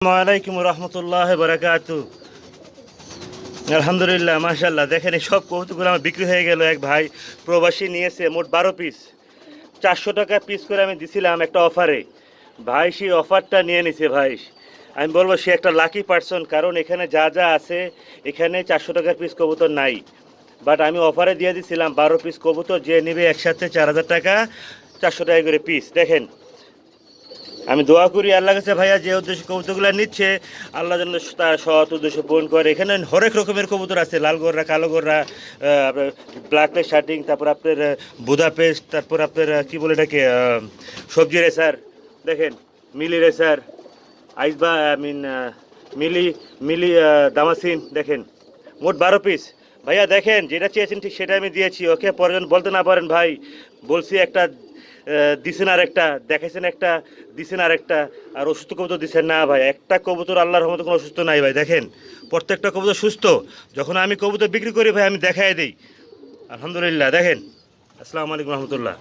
আসসালামাইকুম রহমতুল্লাহ বারাকাতু। আলহামদুলিল্লাহ মাশাল্লাহ, দেখেন এই সব কবুতরগুলো আমার বিক্রি হয়ে গেল। এক ভাই প্রবাসী নিয়েছে মোট 12 পিস, 400 টাকা পিস করে আমি দিছিলাম একটা অফারে। ভাই সেই অফারটা নিয়ে নিছে ভাই। আমি বলবো সে একটা লাকি পার্সন, কারণ এখানে যা যা আছে এখানে 400 টাকার পিস কবুতর নাই। বাট আমি অফারে দিয়ে দিছিলাম 12 পিস কবুতর, যে নেবে একসাথে 4000 টাকা, 400 টাকা করে পিস। দেখেন, আমি দোয়া করি আল্লাহ কাছে ভাইয়া যে উদ্দেশ্যে কবুতরগুলো নিচ্ছে, আল্লাহ যেন তার সৎ উদ্দেশ্য পূরণ করে। এখানে হরেক রকমের কবুতর আছে, লাল গোররা, কালো গোররা, ব্ল্যাক পেস্ট শার্টিং, তারপর আপনার বুদা পেস্ট, তারপর আপনার কী বলে এটাকে সবজি রেসার। দেখেন, মিলি রেসার, আইস বা মিলি মিলি দামাসিন। দেখেন মোট 12 পিস। ভাইয়া দেখেন, যেটা চেয়েছেন ঠিক সেটা আমি দিয়েছি। ওকে পরে যেন বলতে না পারেন ভাই বলছি একটা দিছেন আর একটা, দেখাইছেন একটা, দিছেন আর একটা, আর অসুস্থ কবুতর দিচ্ছেন না ভাই। একটা কবুতর আল্লাহর রহমতে কোনো অসুস্থ নাই ভাই। দেখেন প্রত্যেকটা কবুতর সুস্থ। যখন আমি কবুতর বিক্রি করি ভাই আমি দেখাই দিই। আলহামদুলিল্লাহ। দেখেন, আসসালামু আলাইকুম রহমতুল্লাহ।